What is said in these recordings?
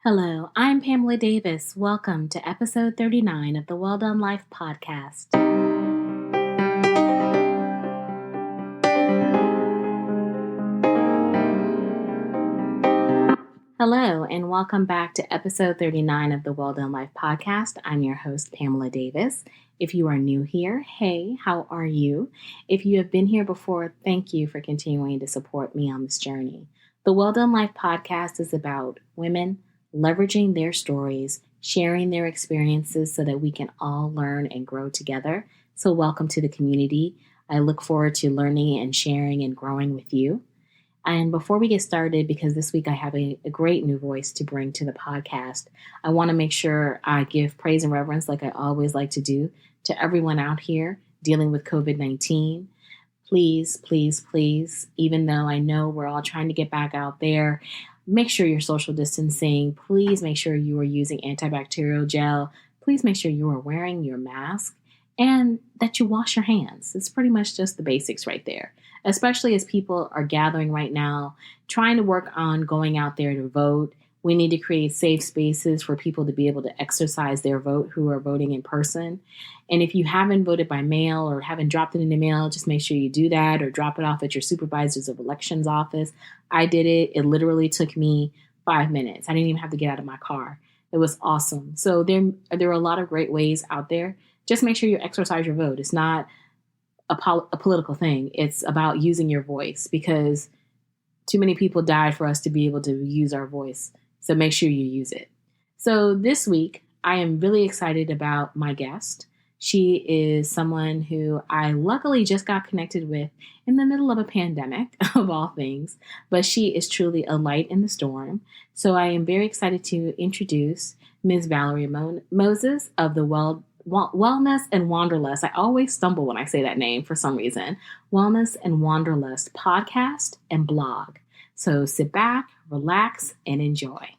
Hello, I'm Pamela Davis. Welcome to episode 39 of the Well Done Life podcast. Hello, and welcome back to episode 39 of the Well Done Life podcast. I'm your host, Pamela Davis. If you are new here, hey, how are you? If you have been here before, thank you for continuing to support me on this journey. The Well Done Life podcast is about women leveraging their stories, sharing their experiences so that we can all learn and grow together. So welcome to the community. I look forward to learning and sharing and growing with you. And before we get started, because this week I have a great new voice to bring to the podcast, I want to make sure I give praise and reverence, like I always like to do, to everyone out here dealing with COVID-19. Please, please, please, even though I know we're all trying to get back out there, make sure you're social distancing. Please make sure you are using antibacterial gel. Please make sure you are wearing your mask and that you wash your hands. It's pretty much just the basics right there, especially as people are gathering right now, trying to work on going out there to vote. We need to create safe spaces for people to be able to exercise their vote who are voting in person. And if you haven't voted by mail or haven't dropped it in the mail, just make sure you do that or drop it off at your supervisor's of elections office. I did it. It literally took me 5 minutes. I didn't even have to get out of my car. It was awesome. So there are a lot of great ways out there. Just make sure you exercise your vote. It's not a political thing. It's about using your voice because too many people died for us to be able to use our voice. So make sure you use it. So this week, I am really excited about my guest. She is someone who I luckily just got connected with in the middle of a pandemic, of all things, but she is truly a light in the storm. So I am very excited to introduce Ms. Valerie Moses of the Wellness and Wanderlust. I always stumble when I say that name for some reason. Wellness and Wanderlust podcast and blog. So sit back, relax, and enjoy.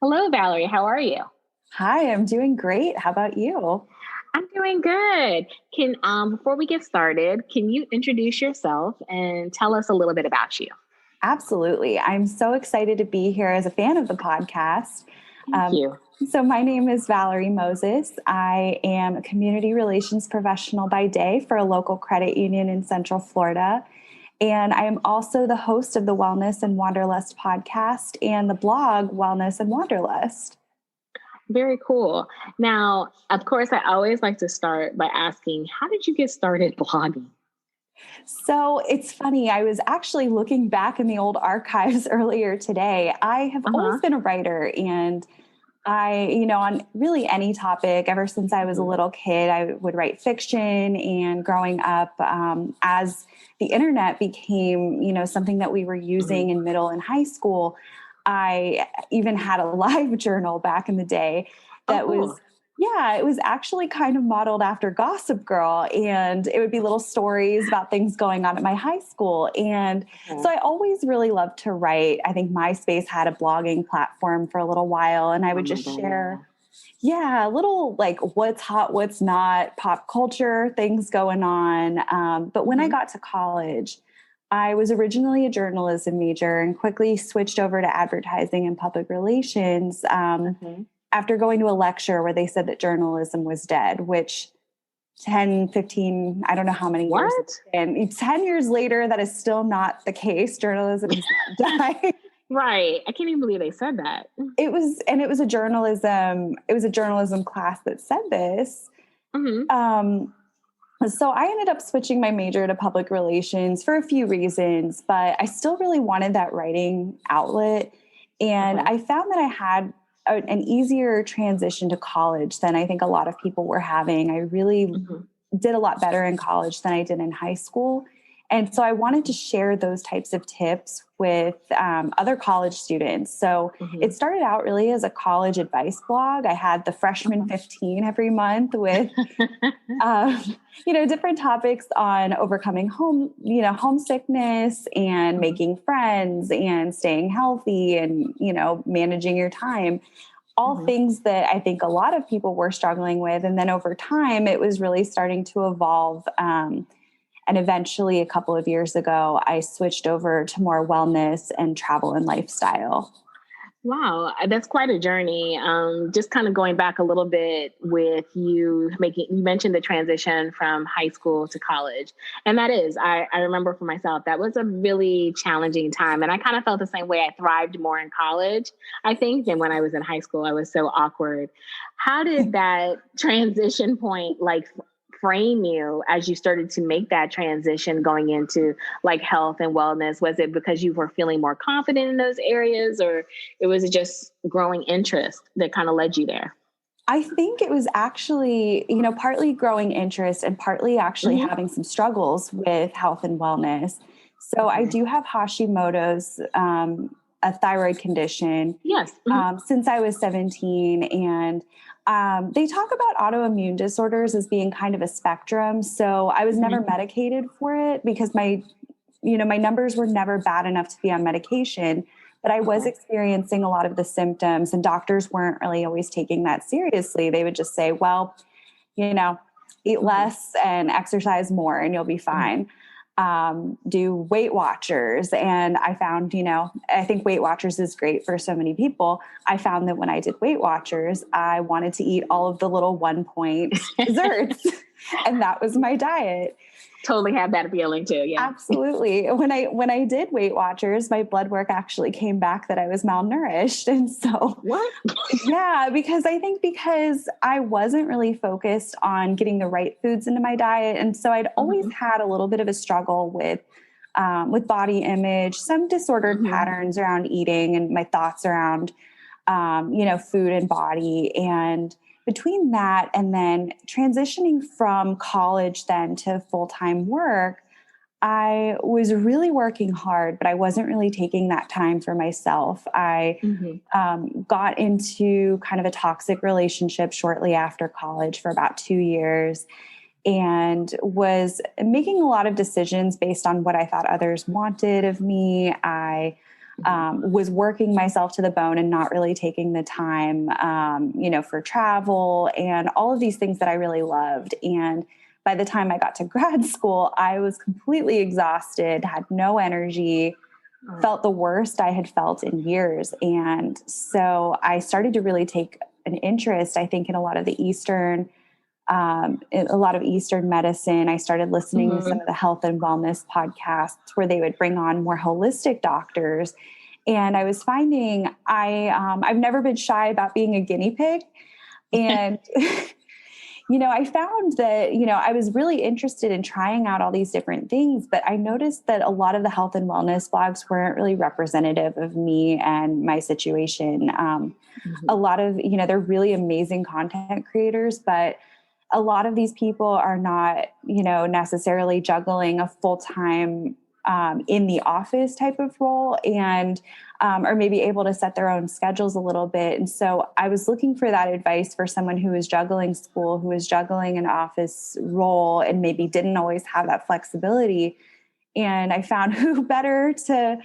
Hello, Valerie. How are you? Hi, I'm doing great. How about you? I'm doing good. Before we get started, can you introduce yourself and tell us a little bit about you? Absolutely. I'm so excited to be here as a fan of the podcast. Thank you. So my name is Valerie Moses. I am a community relations professional by day for a local credit union in Central Florida. And I am also the host of the Wellness and Wanderlust podcast and the blog Wellness and Wanderlust. Very cool. Now, of course, I always like to start by asking, how did you get started blogging? So it's funny. I was actually looking back in the old archives earlier today. I have always been a writer, and on really any topic, ever since I was a little kid, I would write fiction. And growing up, as the internet became, something that we were using in middle and high school, I even had a live journal back in the day that it was actually kind of modeled after Gossip Girl. And it would be little stories about things going on at my high school. And so I always really loved to write. I think MySpace had a blogging platform for a little while, and I would just share, little like what's hot, what's not, pop culture things going on. But when I got to college, I was originally a journalism major and quickly switched over to advertising and public relations after going to a lecture where they said that journalism was dead, which 10, 15, I don't know how many years. And 10 years later, that is still not the case. Journalism is not dying. Right. I can't even believe they said that. It was a journalism class that said this. So I ended up switching my major to public relations for a few reasons, but I still really wanted that writing outlet. And I found that I had an easier transition to college than I think a lot of people were having. I really did a lot better in college than I did in high school. And so I wanted to share those types of tips with other college students. So it started out really as a college advice blog. I had the Freshman 15 every month with, different topics on overcoming homesickness and making friends and staying healthy and, managing your time. All things that I think a lot of people were struggling with. And then over time, it was really starting to evolve. And eventually, a couple of years ago, I switched over to more wellness and travel and lifestyle. Wow, that's quite a journey. Just kind of going back a little bit with you mentioned the transition from high school to college. And that is, I remember for myself, that was a really challenging time. And I kind of felt the same way. I thrived more in college, I think, than when I was in high school. I was so awkward. How did that transition point frame you as you started to make that transition going into like health and wellness? Was it because you were feeling more confident in those areas, or it was just growing interest that kind of led you there? I think it was actually, partly growing interest and partly actually having some struggles with health and wellness. So I do have Hashimoto's, a thyroid condition. Yes. Since I was 17, and they talk about autoimmune disorders as being kind of a spectrum. So I was never medicated for it because my numbers were never bad enough to be on medication, but I was experiencing a lot of the symptoms, and doctors weren't really always taking that seriously. They would just say, well, eat less and exercise more and you'll be fine. Do Weight Watchers. And I found, I think Weight Watchers is great for so many people. I found that when I did Weight Watchers, I wanted to eat all of the little 1-point desserts. And that was my diet. Totally have that feeling too. Yeah, absolutely. When I did Weight Watchers, my blood work actually came back that I was malnourished. And so, what? Yeah, because I wasn't really focused on getting the right foods into my diet. And so I'd always had a little bit of a struggle with body image, some disordered patterns around eating and my thoughts around, food and body. And between that and then transitioning from college then to full-time work, I was really working hard, but I wasn't really taking that time for myself. I got into kind of a toxic relationship shortly after college for about 2 years and was making a lot of decisions based on what I thought others wanted of me. I was working myself to the bone and not really taking the time, for travel and all of these things that I really loved. And by the time I got to grad school, I was completely exhausted, had no energy, felt the worst I had felt in years. And so I started to really take an interest, I think, in a lot of Eastern medicine. I started listening to some of the health and wellness podcasts where they would bring on more holistic doctors. And I was finding I've never been shy about being a guinea pig. And, I found that, I was really interested in trying out all these different things, but I noticed that a lot of the health and wellness blogs weren't really representative of me and my situation. A lot of, they're really amazing content creators, but a lot of these people are not, necessarily juggling a full-time in the office type of role and are maybe able to set their own schedules a little bit. And so I was looking for that advice for someone who was juggling school, who was juggling an office role and maybe didn't always have that flexibility. And I found who better to,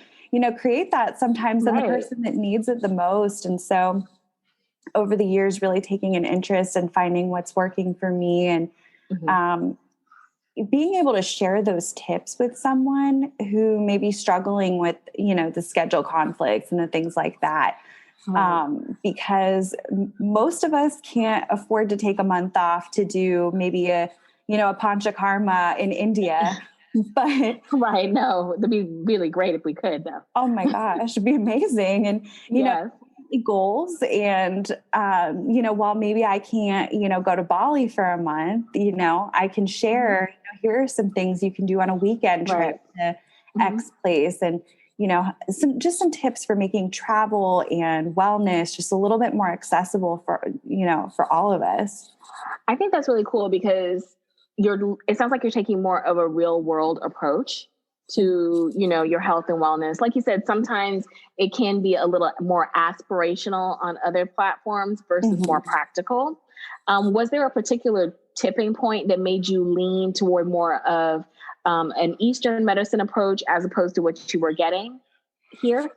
create that sometimes than the person that needs it the most. And so over the years, really taking an interest in finding what's working for me and being able to share those tips with someone who may be struggling with, the schedule conflicts and the things like that. Because most of us can't afford to take a month off to do maybe a panchakarma in India. But no, it'd be really great if we could, though. Oh my gosh, it'd be amazing. And, goals. And, while maybe I can't, go to Bali for a month, I can share, here are some things you can do on a weekend trip to X place. And, some tips for making travel and wellness just a little bit more accessible for all of us. I think that's really cool because it sounds like you're taking more of a real world approach to, your health and wellness. Like you said, sometimes it can be a little more aspirational on other platforms versus more practical. Was there a particular tipping point that made you lean toward more of an Eastern medicine approach as opposed to what you were getting here?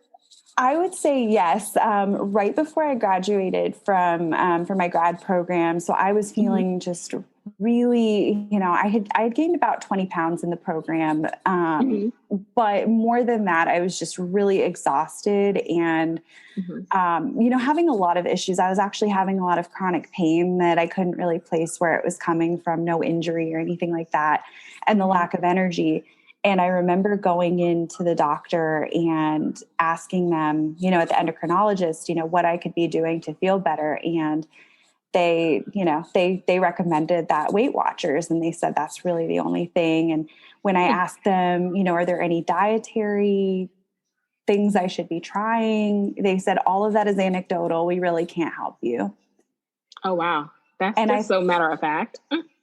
I would say yes. Right before I graduated from my grad program, so I was feeling just really, I had gained about 20 pounds in the program. Mm-hmm. But more than that, I was just really exhausted and, having a lot of issues. I was actually having a lot of chronic pain that I couldn't really place where it was coming from, no injury or anything like that, and the lack of energy. And I remember going into the doctor and asking them, at the endocrinologist, what I could be doing to feel better. And they recommended that Weight Watchers, and they said that's really the only thing. And when I asked them, are there any dietary things I should be trying, they said all of that is anecdotal. We really can't help you. Oh, wow. That's just so matter of fact.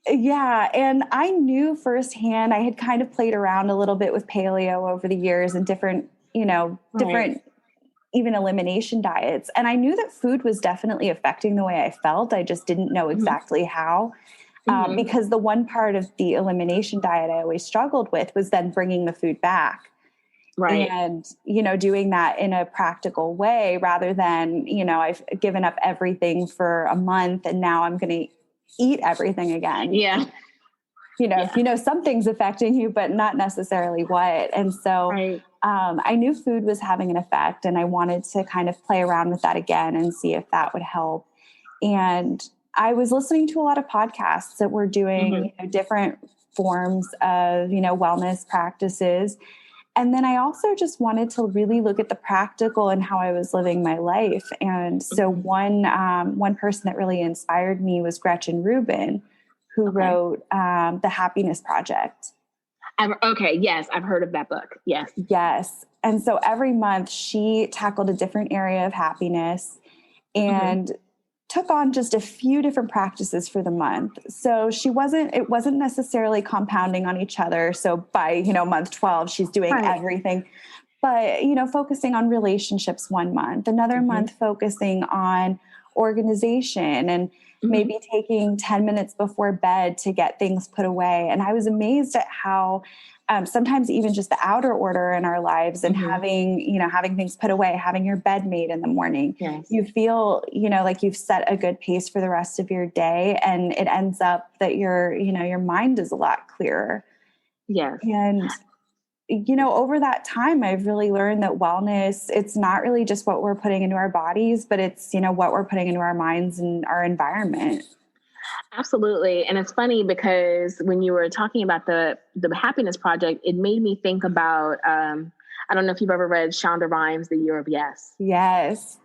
Yeah. And I knew firsthand, I had kind of played around a little bit with paleo over the years and different even elimination diets. And I knew that food was definitely affecting the way I felt. I just didn't know exactly how, because the one part of the elimination diet I always struggled with was then bringing the food back. Right. And, doing that in a practical way rather than, I've given up everything for a month and now I'm going to eat everything again. Yeah. Something's affecting you, but not necessarily what. And so I knew food was having an effect and I wanted to kind of play around with that again and see if that would help. And I was listening to a lot of podcasts that were doing different forms of, wellness practices. And then I also just wanted to really look at the practical and how I was living my life. And so one person that really inspired me was Gretchen Rubin, who wrote The Happiness Project. Yes, I've heard of that book. Yes. Yes. And so every month she tackled a different area of happiness and took on just a few different practices for the month. So it wasn't necessarily compounding on each other. So by, month 12, she's doing everything, but, focusing on relationships one month, another month focusing on organization and maybe taking 10 minutes before bed to get things put away. And I was amazed at how sometimes even just the outer order in our lives and having things put away, having your bed made in the morning, you feel, like you've set a good pace for the rest of your day. And it ends up that your mind is a lot clearer. Yes. And, over that time, I've really learned that wellness, it's not really just what we're putting into our bodies, but it's, what we're putting into our minds and our environment. Absolutely. And it's funny because when you were talking about the Happiness Project, it made me think about, I don't know if you've ever read Shonda Rhimes' The Year of Yes. Yes.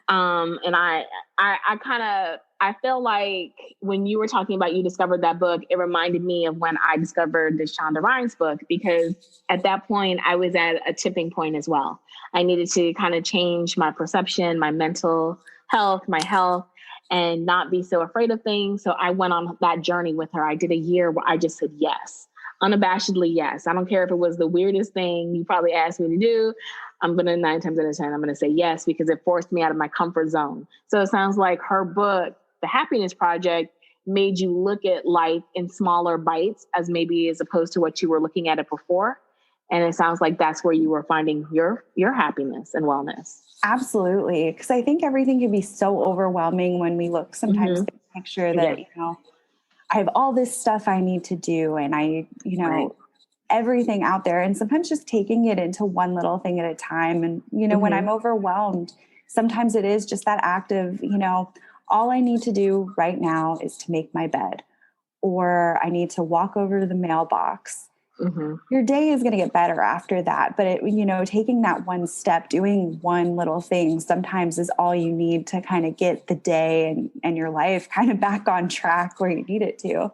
And I feel like when you were talking about you discovered that book, it reminded me of when I discovered the Shonda Rhimes book, because at that point I was at a tipping point as well. I needed to kind of change my perception, my mental health, my health, and not be so afraid of things. So I went on that journey with her. I did a year where I just said yes, unabashedly yes. I don't care if it was the weirdest thing you probably asked me to do. I'm going to 9 times out of 10, I'm going to say yes, because it forced me out of my comfort zone. So it sounds like her book, The Happiness Project, made you look at life in smaller bites as opposed to what you were looking at it before. And it sounds like that's where you were finding your happiness and wellness. Absolutely. Because I think everything can be so overwhelming when we look sometimes at the picture that, I have all this stuff I need to do and I, everything out there. And sometimes just taking it into one little thing at a time. And, when I'm overwhelmed, sometimes it is just that act of, all I need to do right now is to make my bed, or I need to walk over to the mailbox. Your day is going to get better after that. But taking that one step, doing one little thing sometimes is all you need to kind of get the day and your life kind of back on track where you need it to.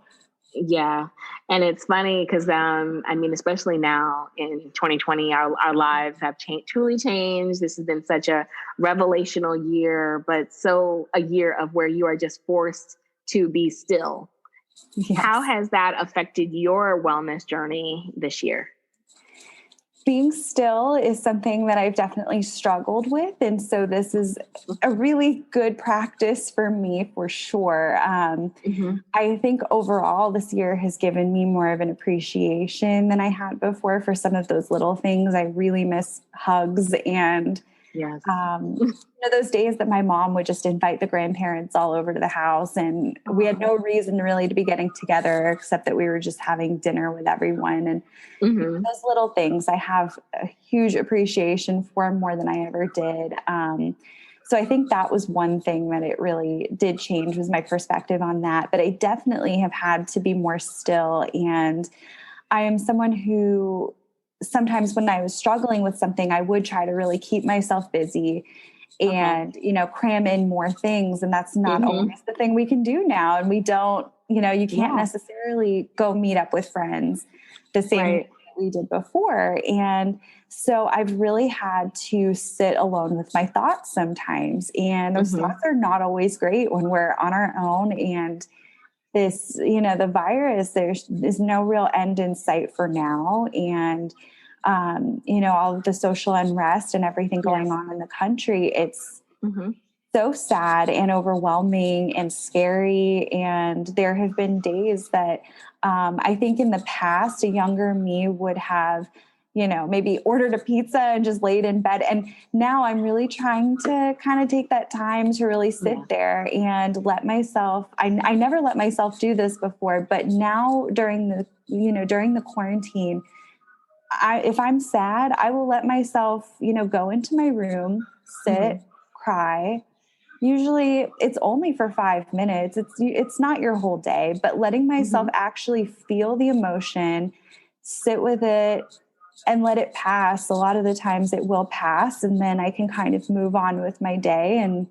Yeah. And it's funny because, especially now in 2020, our lives have truly changed. This has been such a revelational year, but so a year of where you are just forced to be still. Yes. How has that affected your wellness journey this year? Being still is something that I've definitely struggled with. And so this is a really good practice for me, for sure. I think overall this year has given me more of an appreciation than I had before for some of those little things. I really miss hugs and Yes. Those days that my mom would just invite the grandparents all over to the house, and we had no reason really to be getting together except that we were just having dinner with everyone. And those little things I have a huge appreciation for, more than I ever did. So I think that was one thing that it really did change, was my perspective on that. But I definitely have had to be more still. And I am someone who sometimes when I was struggling with something, I would try to really keep myself busy and, cram in more things. And that's not always the thing we can do now. And we don't, you can't necessarily go meet up with friends the same way we did before. And so I've really had to sit alone with my thoughts sometimes. And those thoughts are not always great when we're on our own. And this, the virus, there's no real end in sight for now. And, all of the social unrest and everything going on in the country, it's so sad and overwhelming and scary. And there have been days that I think in the past, a younger me would have, maybe ordered a pizza and just laid in bed. And now I'm really trying to kind of take that time to really sit there and let myself, I never let myself do this before, but now during the quarantine, if I'm sad, I will let myself, go into my room, sit, cry. Usually it's only for 5 minutes. It's not your whole day, but letting myself actually feel the emotion, sit with it, and let it pass. A lot of the times it will pass, and then I can kind of move on with my day and,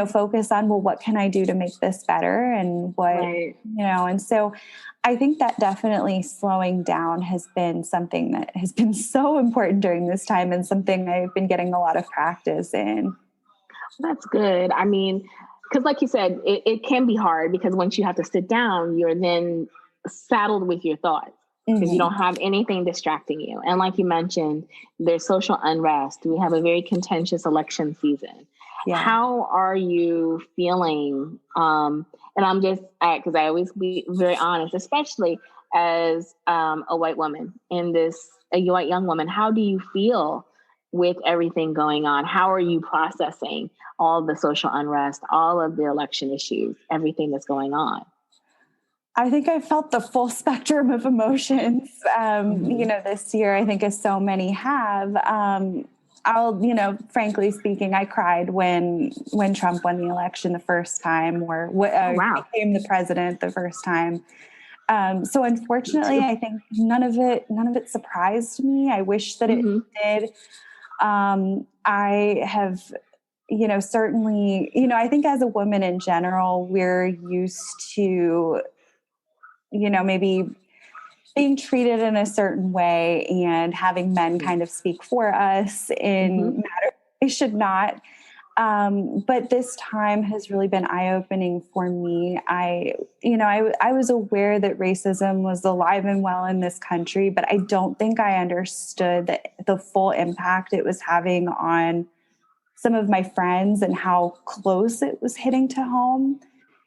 focus on, well, what can I do to make this better? And what, and so I think that definitely slowing down has been something that has been so important during this time, and something I've been getting a lot of practice in. That's good. I mean, because like you said, it can be hard, because once you have to sit down, you're then saddled with your thoughts, because you don't have anything distracting you. And like you mentioned, there's social unrest. We have a very contentious election season. Yeah. How are you feeling? And I'm just, because I always be very honest, especially as a white woman a white young woman. How do you feel with everything going on? How are you processing all the social unrest, all of the election issues, everything that's going on? I think I felt the full spectrum of emotions, this year, I think, as so many have. Frankly speaking, I cried when Trump won the election the first time, or became the president the first time. So unfortunately, I think none of it surprised me. I wish that it did. I have, certainly, I think as a woman in general, we're used to, maybe being treated in a certain way and having men kind of speak for us in matters they should not. But this time has really been eye-opening for me. I was aware that racism was alive and well in this country, but I don't think I understood the full impact it was having on some of my friends and how close it was hitting to home.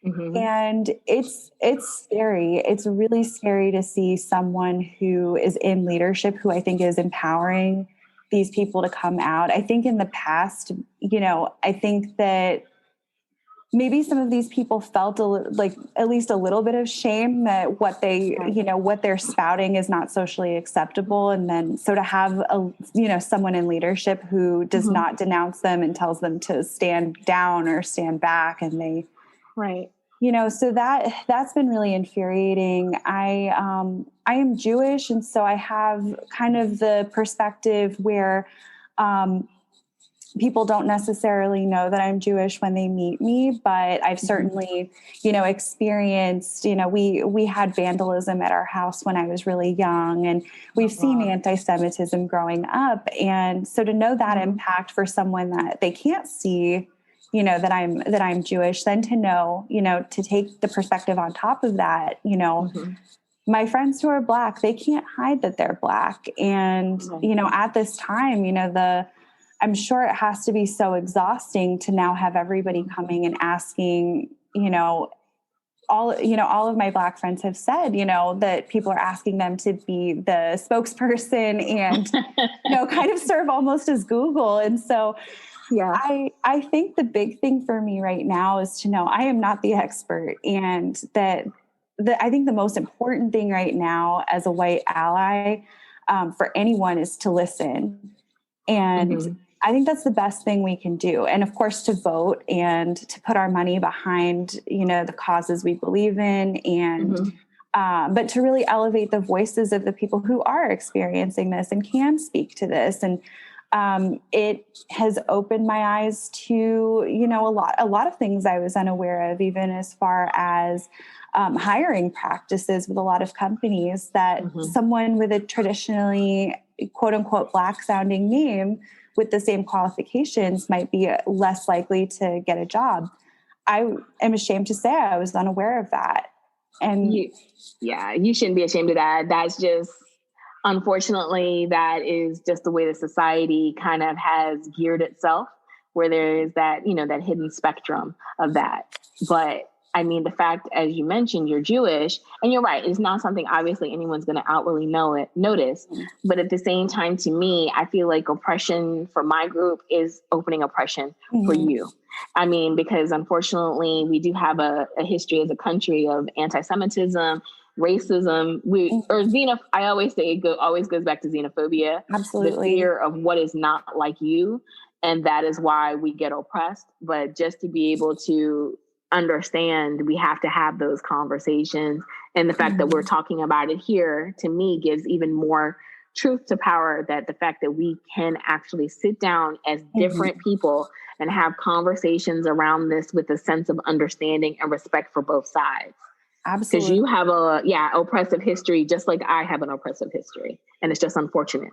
And it's scary. It's really scary to see someone who is in leadership, who I think is empowering these people to come out. I think in the past, I think that maybe some of these people felt at least a little bit of shame that what they're spouting is not socially acceptable. And then, so to have someone in leadership who does not denounce them and tells them to stand down or stand back, and they, so that's been really infuriating. I am Jewish, and so I have kind of the perspective where people don't necessarily know that I'm Jewish when they meet me, but I've certainly, experienced, we had vandalism at our house when I was really young, and we've seen anti-Semitism growing up. And so to know that impact for someone that they can't see, that I'm Jewish, then to know, to take the perspective on top of that, my friends who are Black, they can't hide that they're Black. And, at this time, I'm sure it has to be so exhausting to now have everybody coming and asking, all of my Black friends have said, that people are asking them to be the spokesperson and, kind of serve almost as Google. And so yeah, I think the big thing for me right now is to know I am not the expert, and that I think the most important thing right now as a white ally for anyone is to listen. And I think that's the best thing we can do. And of course, to vote and to put our money behind, the causes we believe in, and but to really elevate the voices of the people who are experiencing this and can speak to this. And it has opened my eyes to, a lot of things I was unaware of, even as far as hiring practices with a lot of companies, that someone with a traditionally quote unquote Black sounding name with the same qualifications might be less likely to get a job. I am ashamed to say I was unaware of that. And you shouldn't be ashamed of that. That's just, unfortunately, that is just the way the society kind of has geared itself, where there is that, that hidden spectrum of that. But I mean, the fact, as you mentioned, you're Jewish, and you're right, it's not something obviously anyone's going to outwardly notice. But at the same time, to me, I feel like oppression for my group is opening oppression for you. I mean, because unfortunately, we do have a history as a country of anti-Semitism, racism, I always say it always goes back to xenophobia. Absolutely. The fear of what is not like you. And that is why we get oppressed. But just to be able to understand, we have to have those conversations. And the fact that we're talking about it here, to me, gives even more truth to power, that the fact that we can actually sit down as different people and have conversations around this with a sense of understanding and respect for both sides. Absolutely. Because you have oppressive history, just like I have an oppressive history. And it's just unfortunate.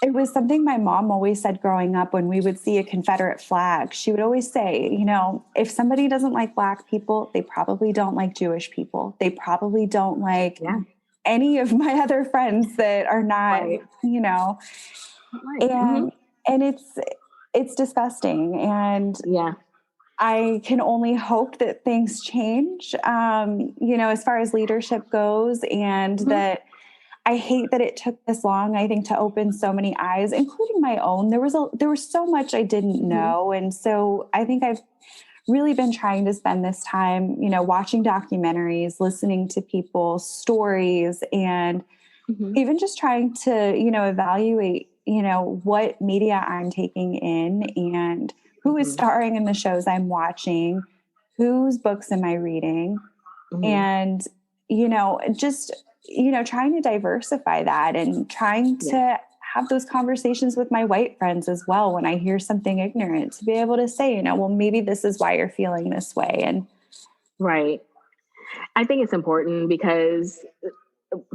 It was something my mom always said growing up when we would see a Confederate flag. She would always say, if somebody doesn't like Black people, they probably don't like Jewish people. They probably don't like any of my other friends that are not, and it's disgusting. And I can only hope that things change, as far as leadership goes, and that I hate that it took this long, I think, to open so many eyes, including my own. There was so much I didn't know. And so I think I've really been trying to spend this time, watching documentaries, listening to people's stories, and even just trying to, evaluate, what media I'm taking in, and who is starring in the shows I'm watching, whose books am I reading, and, just, trying to diversify that, and trying to have those conversations with my white friends as well when I hear something ignorant, to be able to say, well, maybe this is why you're feeling this way. And right. I think it's important because,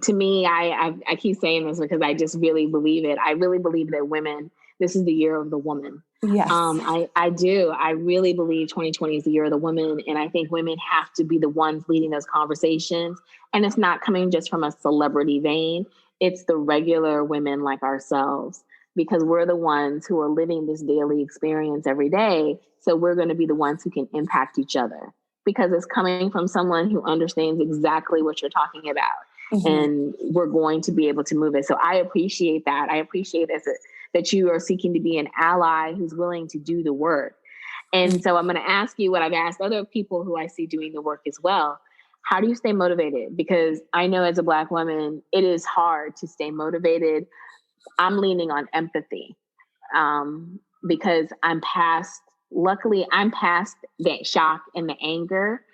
to me, I keep saying this because I just really believe it. I really believe that this is the year of the woman. Yes. I do. I really believe 2020 is the year of the woman. And I think women have to be the ones leading those conversations. And it's not coming just from a celebrity vein. It's the regular women like ourselves, because we're the ones who are living this daily experience every day. So we're going to be the ones who can impact each other, because it's coming from someone who understands exactly what you're talking about. And we're going to be able to move it. So I appreciate that. I appreciate that you are seeking to be an ally who's willing to do the work. And so I'm going to ask you what I've asked other people who I see doing the work as well. How do you stay motivated? Because I know as a Black woman, it is hard to stay motivated. I'm leaning on empathy because luckily I'm past the shock and the anger.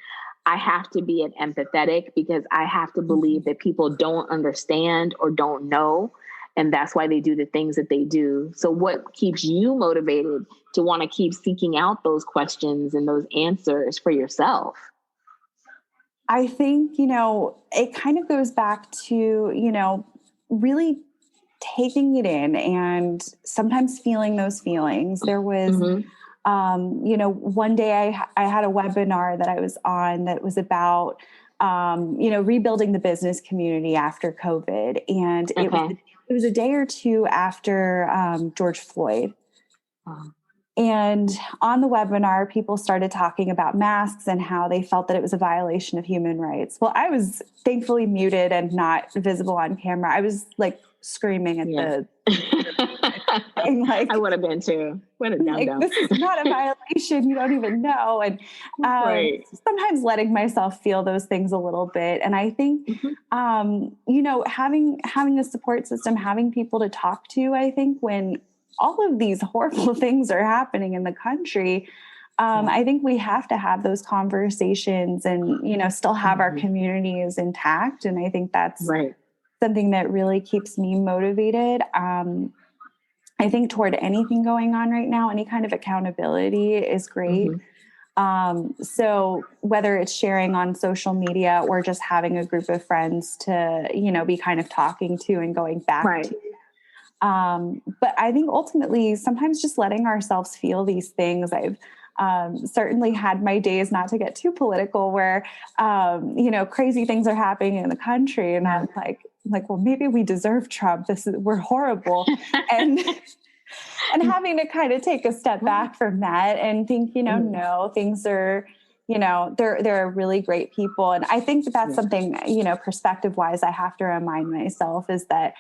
I have to be empathetic because I have to believe that people don't understand or don't know. And that's why they do the things that they do. So what keeps you motivated to want to keep seeking out those questions and those answers for yourself? I think, it kind of goes back to, really taking it in and sometimes feeling those feelings. There was, one day I had a webinar that I was on that was about, rebuilding the business community after COVID. And it was a day or two after George Floyd. And on the webinar, people started talking about masks and how they felt that it was a violation of human rights. Well, I was thankfully muted and not visible on camera. I was like screaming at the thing, like, I would have been too. What a dumb. This is not a violation. You don't even know. And right. Sometimes letting myself feel those things a little bit. And I think, having a support system, having people to talk to, I think when all of these horrible things are happening in the country, I think we have to have those conversations and, still have our communities intact. And I think that's something that really keeps me motivated. I think toward anything going on right now, any kind of accountability is great. So whether it's sharing on social media or just having a group of friends to, be kind of talking to and going back to. But I think ultimately sometimes just letting ourselves feel these things. I've certainly had my days, not to get too political, where, crazy things are happening in the country. And I'm like, well, maybe we deserve Trump. We're horrible. and having to kind of take a step back from that and think, no, things are, they're really great people. And I think that's something, perspective wise, I have to remind myself is that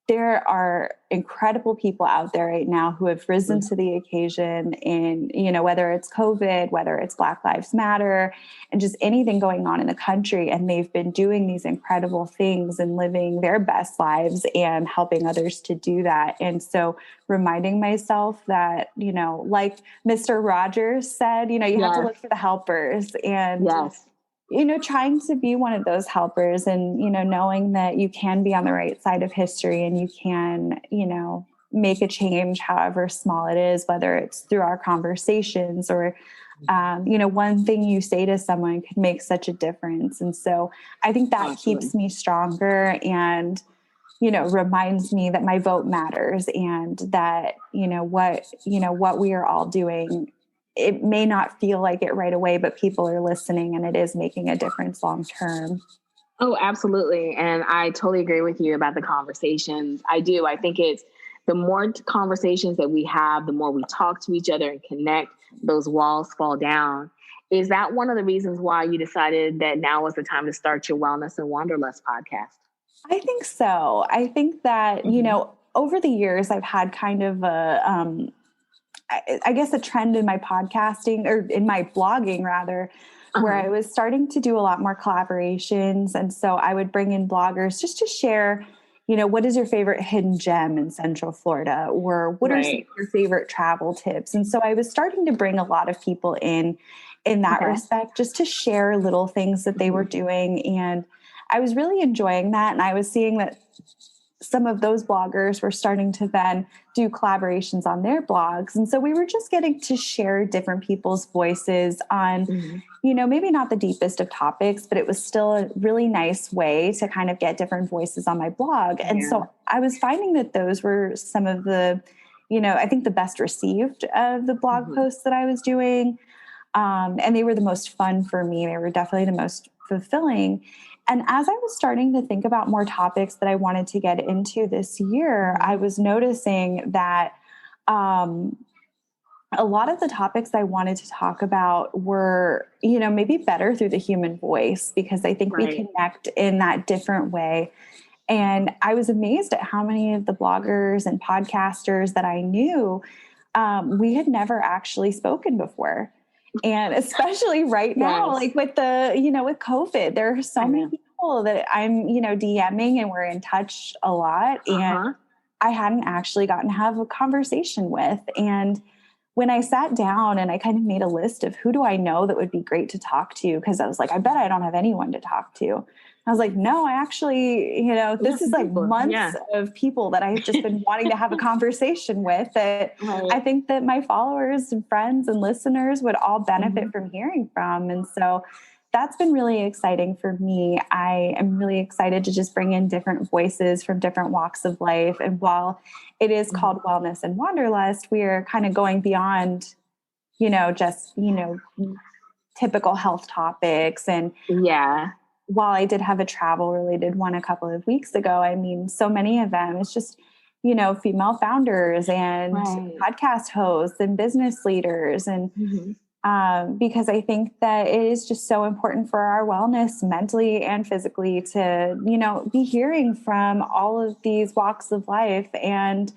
there are incredible people out there right now who have risen to the occasion in, whether it's COVID, whether it's Black Lives Matter, and just anything going on in the country. And they've been doing these incredible things and living their best lives and helping others to do that. And so reminding myself that, like Mr. Rogers said, you have to look for the helpers. And trying to be one of those helpers and, knowing that you can be on the right side of history and you can, make a change, however small it is, whether it's through our conversations or, one thing you say to someone could make such a difference. And so I think that keeps me stronger and, reminds me that my vote matters and that, what we are all doing, it may not feel like it right away, but people are listening and it is making a difference long term. Oh, absolutely. And I totally agree with you about the conversations. I do. I think it's the more conversations that we have, the more we talk to each other and connect, those walls fall down. Is that one of the reasons why you decided that now was the time to start your Wellness and Wanderlust podcast? I think so. I think that, over the years, I've had kind of I guess a trend in my podcasting or in my blogging rather, where I was starting to do a lot more collaborations. And so I would bring in bloggers just to share, what is your favorite hidden gem in Central Florida? Or what are some of your favorite travel tips? And so I was starting to bring a lot of people in that respect, just to share little things that they were doing. And I was really enjoying that. And I was seeing that some of those bloggers were starting to then do collaborations on their blogs. And so we were just getting to share different people's voices on, maybe not the deepest of topics, but it was still a really nice way to kind of get different voices on my blog. And so I was finding that those were some of the, I think the best received of the blog posts that I was doing. And they were the most fun for me. They were definitely the most fulfilling. And as I was starting to think about more topics that I wanted to get into this year, I was noticing that a lot of the topics I wanted to talk about were, maybe better through the human voice, because I think we connect in that different way. And I was amazed at how many of the bloggers and podcasters that I knew, we had never actually spoken before. And especially right now, like with the, with COVID, there are so many people that I'm, DMing and we're in touch a lot. And I hadn't actually gotten to have a conversation with. And when I sat down and I kind of made a list of who do I know that would be great to talk to, because I was like, I bet I don't have anyone to talk to. I was like, no, I actually, this is like months of people that I've just been wanting to have a conversation with that I think that my followers and friends and listeners would all benefit from hearing from. And so that's been really exciting for me. I am really excited to just bring in different voices from different walks of life. And while it is called Wellness and Wanderlust, we are kind of going beyond, just, typical health topics. And while I did have a travel related one a couple of weeks ago, I mean, so many of them, it's just, female founders and Right. podcast hosts and business leaders. And because I think that it is just so important for our wellness mentally and physically to, be hearing from all of these walks of life. And,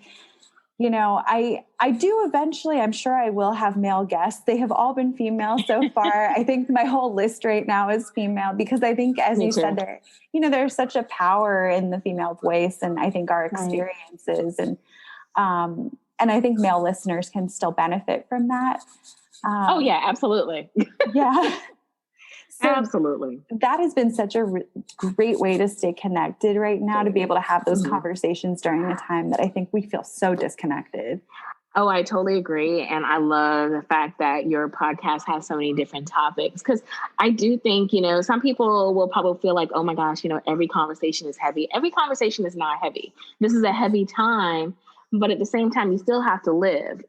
I do eventually, I'm sure I will have male guests. They have all been female so far. I think my whole list right now is female because I think, as you said, there's such a power in the female voice, and I think our experiences and I think male listeners can still benefit from that. Oh yeah, absolutely. Yeah. So absolutely. That has been such a great way to stay connected right now, to be able to have those conversations during a time that I think we feel so disconnected. Oh, I totally agree. And I love the fact that your podcast has so many different topics, because I do think, some people will probably feel like, oh my gosh, every conversation is heavy. Every conversation is not heavy. This is a heavy time, but at the same time, you still have to live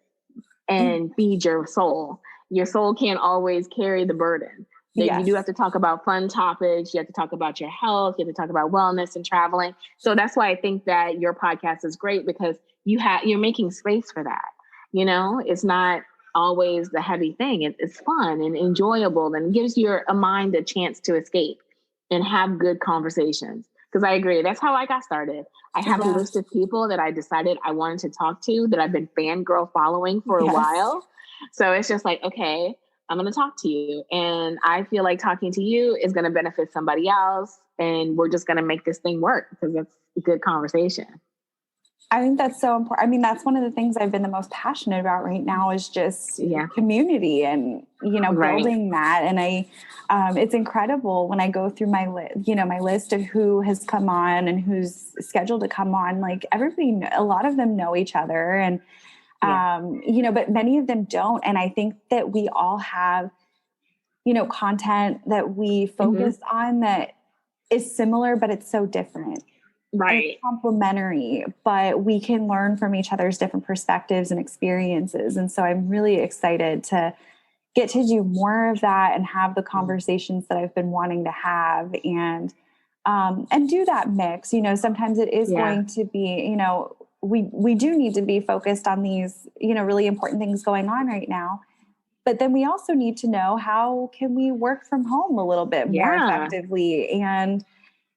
and feed your soul. Your soul can't always carry the burden. Yes. You do have to talk about fun topics. You have to talk about your health. You have to talk about wellness and traveling. So that's why I think that your podcast is great, because you're making space for that. It's not always the heavy thing. It's fun and enjoyable, and gives your mind a chance to escape and have good conversations. Because I agree, that's how I got started. I have a list of people that I decided I wanted to talk to, that I've been fangirl following for a while. So it's just like, okay, I'm going to talk to you. And I feel like talking to you is going to benefit somebody else. And we're just going to make this thing work, because it's a good conversation. I think that's so important. I mean, that's one of the things I've been the most passionate about right now, is just community and, building that. And it's incredible when I go through my list of who has come on and who's scheduled to come on. Like, everybody, a lot of them know each other, and but many of them don't. And I think that we all have, content that we focus on that is similar, but it's so different. Right. It's complementary, but we can learn from each other's different perspectives and experiences. And so I'm really excited to get to do more of that and have the conversations that I've been wanting to have, and do that mix. Sometimes it is going to be, we do need to be focused on these, really important things going on right now. But then we also need to know, how can we work from home a little bit more effectively? And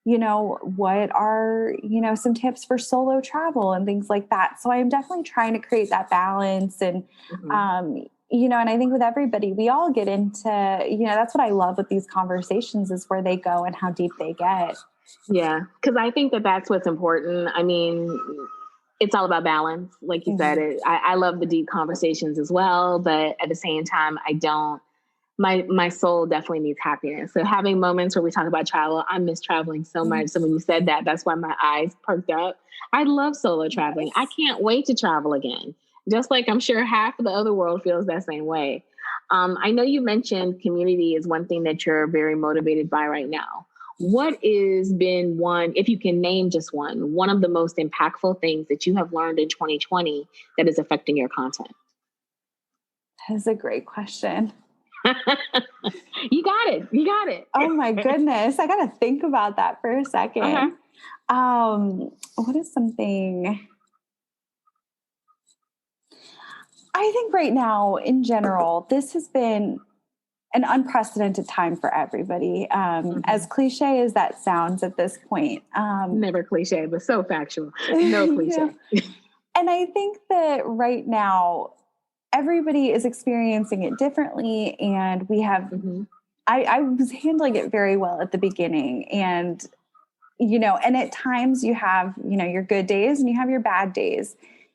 what are, some tips for solo travel and things like that. So I am definitely trying to create that balance. And, and I think with everybody, we all get into, that's what I love with these conversations, is where they go and how deep they get. Yeah. Because I think that that's what's important. I mean, it's all about balance. Like you said, I love the deep conversations as well. But at the same time, my soul definitely needs happiness. So having moments where we talk about travel, I miss traveling so much. So when you said that, that's why my eyes perked up. I love solo traveling. I can't wait to travel again. Just like I'm sure half of the other world feels that same way. I know you mentioned community is one thing that you're very motivated by right now. What has been one, if you can name just one of the most impactful things that you have learned in 2020 that is affecting your content? That's a great question. You got it. Oh my goodness. I got to think about that for a second. What is something? I think right now, in general, this has been an unprecedented time for everybody. As cliche as that sounds at this point. Never cliche, but so factual. No cliche. And I think that right now, everybody is experiencing it differently. And we have, I was handling it very well at the beginning. And, and at times you have, your good days and you have your bad days.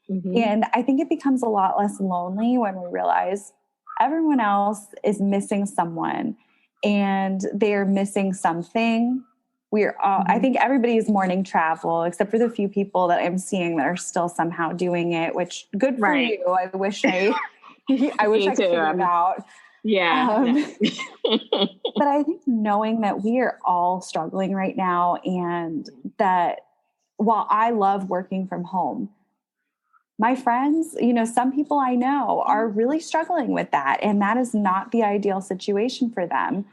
And I think it becomes a lot less lonely when we realize everyone else is missing someone and they're missing something. We're all, I think everybody is mourning travel, except for the few people that I'm seeing that are still somehow doing it, which good for you. I wish I could figure it out. Yeah. But I think knowing that we are all struggling right now, and that while I love working from home, my friends, some people I know are really struggling with that. And that is not the ideal situation for them.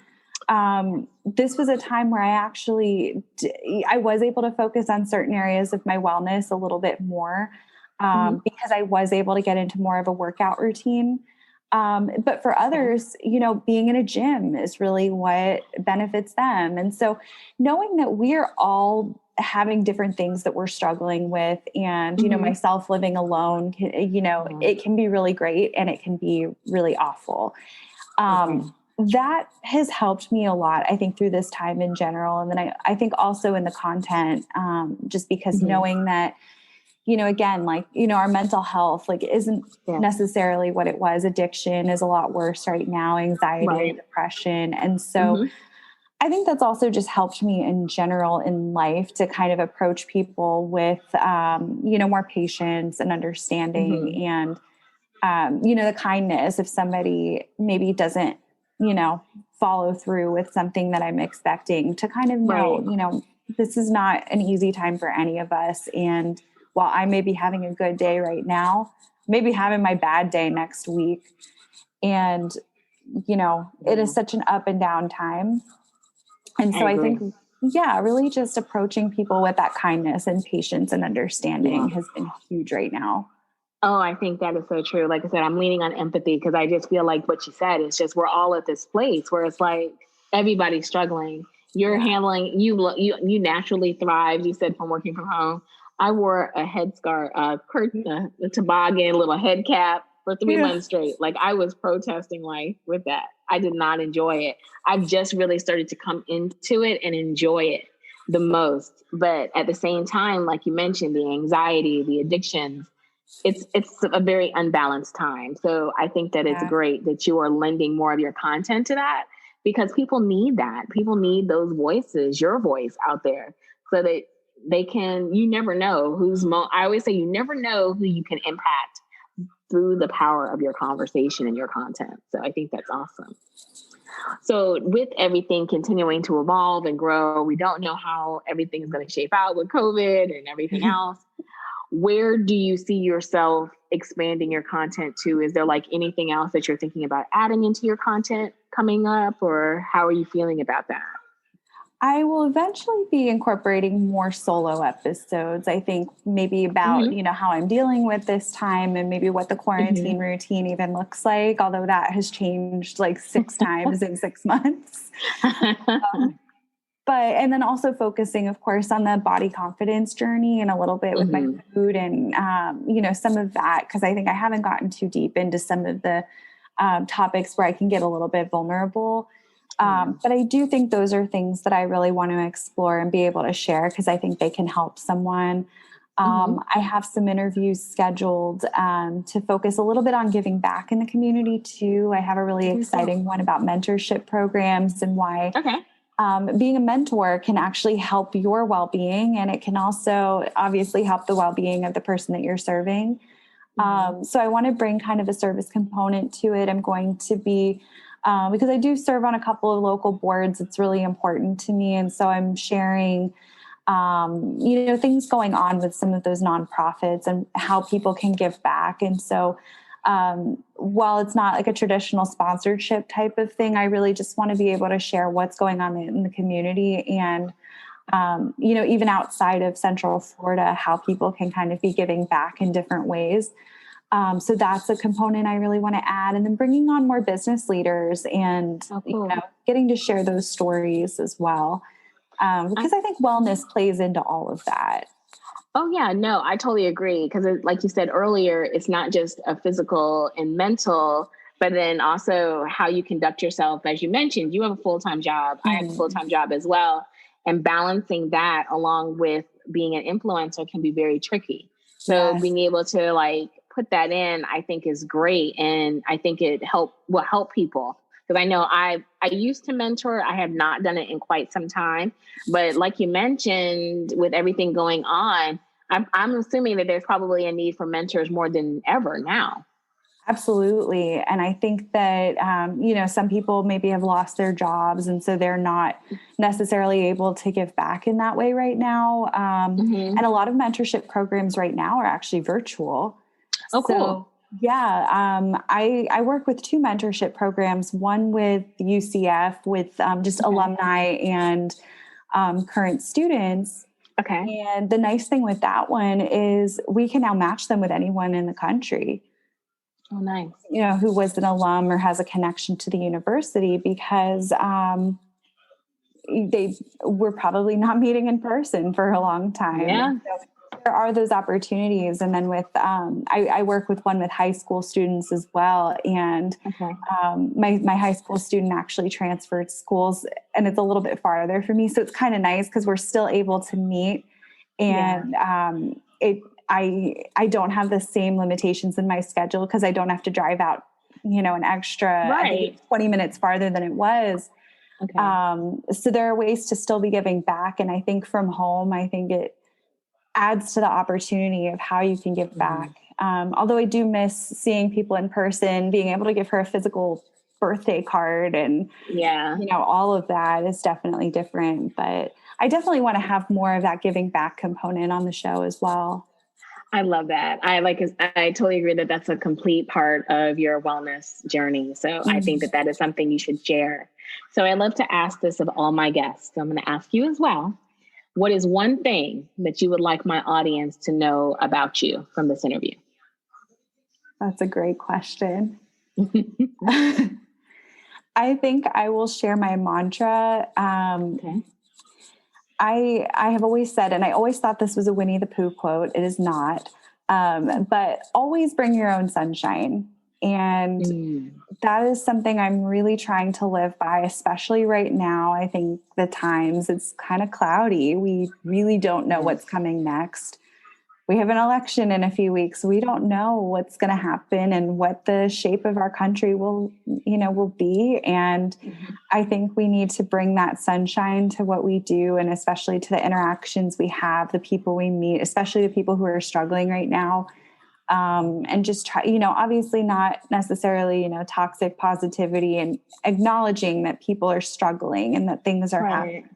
this was a time where I was able to focus on certain areas of my wellness a little bit more, because I was able to get into more of a workout routine. But for others, being in a gym is really what benefits them. And so knowing that we're all having different things that we're struggling with, and, myself living alone, it can be really great and it can be really awful. That has helped me a lot, I think, through this time in general. And then I think also in the content, just because knowing that, again, our mental health, isn't necessarily what it was. Addiction is a lot worse right now, anxiety, and depression. And so I think that's also just helped me in general in life to kind of approach people with, more patience and understanding and, the kindness if somebody maybe doesn't, follow through with something that I'm expecting, to kind of know, this is not an easy time for any of us. And while I may be having a good day right now, maybe having my bad day next week. And, it is such an up and down time. And so I think, really just approaching people with that kindness and patience and understanding has been huge right now. Oh, I think that is so true. Like I said, I'm leaning on empathy because I just feel like what you said is just, we're all at this place where it's like everybody's struggling. You're handling, you naturally thrive. You said from working from home. I wore a headscarf, curtain, a toboggan, little head cap for 3 months straight. Like, I was protesting life with that. I did not enjoy it. I've just really started to come into it and enjoy it the most. But at the same time, like you mentioned, the anxiety, the addictions, it's a very unbalanced time. So I think that it's great that you are lending more of your content to that, because people need that. People need those voices, your voice out there, so that they can, you never know I always say, you never know who you can impact through the power of your conversation and your content. So I think that's awesome. So with everything continuing to evolve and grow, we don't know how everything is going to shape out with COVID and everything else. Where do you see yourself expanding your content to? Is there anything else that you're thinking about adding into your content coming up, or how are you feeling about that? I will eventually be incorporating more solo episodes. I think maybe about, how I'm dealing with this time and maybe what the quarantine routine even looks like, although that has changed 6 times in 6 months. And then also focusing, of course, on the body confidence journey and a little bit with my food and, some of that, because I think I haven't gotten too deep into some of the topics where I can get a little bit vulnerable. But I do think those are things that I really want to explore and be able to share, because I think they can help someone. I have some interviews scheduled to focus a little bit on giving back in the community too. I have a really exciting one about mentorship programs and why being a mentor can actually help your well-being, and it can also obviously help the well-being of the person that you're serving. So I want to bring kind of a service component to it. I'm going to be because I do serve on a couple of local boards. It's really important to me. And so I'm sharing, things going on with some of those nonprofits and how people can give back. And so while it's not a traditional sponsorship type of thing, I really just want to be able to share what's going on in the community and, even outside of Central Florida, how people can kind of be giving back in different ways. So that's a component I really want to add. And then bringing on more business leaders and, getting to share those stories as well. Because I think wellness plays into all of that. Oh, yeah, no, I totally agree. Because like you said earlier, it's not just a physical and mental, but then also how you conduct yourself. As you mentioned, you have a full-time job. I have a full-time job as well. And balancing that along with being an influencer can be very tricky. So being able to put that in, I think is great. And I think it will help people. Because I know I used to mentor. I have not done it in quite some time. But like you mentioned, with everything going on, I'm assuming that there's probably a need for mentors more than ever now. Absolutely. And I think that, some people maybe have lost their jobs, and so they're not necessarily able to give back in that way right now. And a lot of mentorship programs right now are actually virtual. Oh, cool. Yeah, I work with two mentorship programs, one with UCF with just alumni and current students. Okay. And the nice thing with that one is we can now match them with anyone in the country, Oh, nice. who was an alum or has a connection to the university because they were probably not meeting in person for a long time. Yeah. So there are those opportunities. And then with, I work with one with high school students as well. And Okay. my high school student actually transferred schools and it's a little bit farther for me. So it's kind of nice because we're still able to meet and I don't have the same limitations in my schedule because I don't have to drive out, an extra, I think it's 20 minutes farther than it was. Okay. So there are ways to still be giving back. And I think from home, I think it adds to the opportunity of how you can give back. Although I do miss seeing people in person, being able to give her a physical birthday card and, all of that is definitely different. But I definitely want to have more of that giving back component on the show as well. I love that. I totally agree that that's a complete part of your wellness journey. So I think that is something you should share. So I love to ask this of all my guests. So I'm going to ask you as well. What is one thing that you would like my audience to know about you from this interview? That's a great question. I think I will share my mantra. Okay. I have always said, and I always thought this was a Winnie the Pooh quote. It is not, but always bring your own sunshine. And that is something I'm really trying to live by, especially right now. I think the times it's kind of cloudy. We really don't know what's coming next. We have an election in a few weeks. We don't know what's going to happen and what the shape of our country will be. And I think we need to bring that sunshine to what we do, and especially to the interactions we have, the people we meet, especially the people who are struggling right now. And just try, obviously not necessarily, toxic positivity and acknowledging that people are struggling and that things are happening,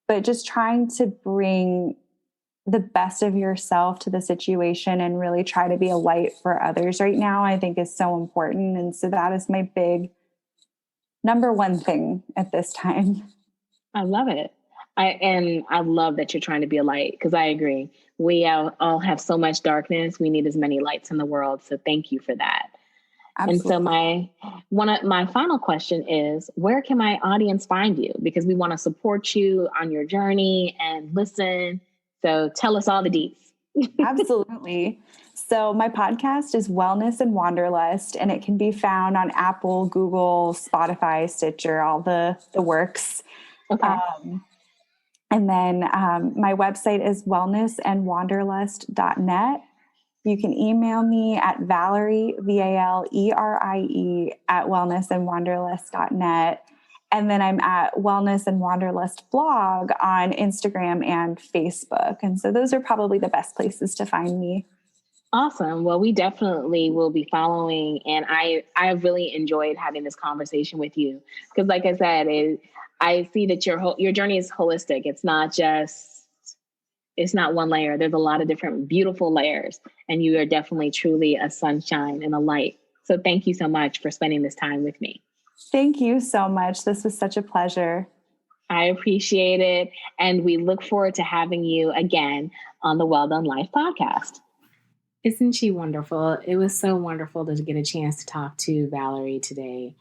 but just trying to bring the best of yourself to the situation and really try to be a light for others right now, I think is so important. And so that is my big number one thing at this time. I love it. I love that you're trying to be a light, because I agree. We all have so much darkness. We need as many lights in the world. So thank you for that. Absolutely. And so my final question is, where can my audience find you? Because we want to support you on your journey and listen. So tell us all the deets. Absolutely. So my podcast is Wellness and Wanderlust, and it can be found on Apple, Google, Spotify, Stitcher, all the works. Okay. And then my website is wellnessandwanderlust.net. You can email me at Valerie, Valerie, at wellnessandwanderlust.net. And then I'm at Wellness and Wanderlust blog on Instagram and Facebook. And so those are probably the best places to find me. Awesome. Well, we definitely will be following. And I really enjoyed having this conversation with you. Because like I said, I see that your journey is holistic. It's not one layer. There's a lot of different beautiful layers. And you are definitely truly a sunshine and a light. So thank you so much for spending this time with me. Thank you so much. This was such a pleasure. I appreciate it. And we look forward to having you again on the Well Done Life podcast. Isn't she wonderful? It was so wonderful to get a chance to talk to Valerie today.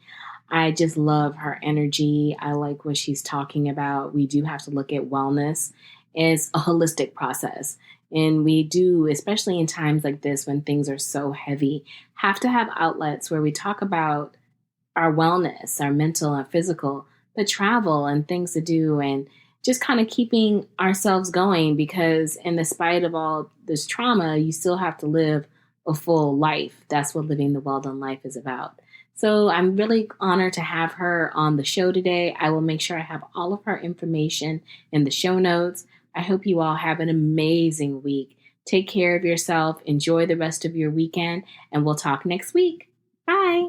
I just love her energy. I like what she's talking about. We do have to look at wellness as a holistic process. And we do, especially in times like this when things are so heavy, have to have outlets where we talk about our wellness, our mental, our physical, but travel and things to do and just kind of keeping ourselves going, because in the spite of all this trauma, you still have to live a full life. That's what living the Well Done Life is about. So I'm really honored to have her on the show today. I will make sure I have all of her information in the show notes. I hope you all have an amazing week. Take care of yourself. Enjoy the rest of your weekend, and we'll talk next week. Bye.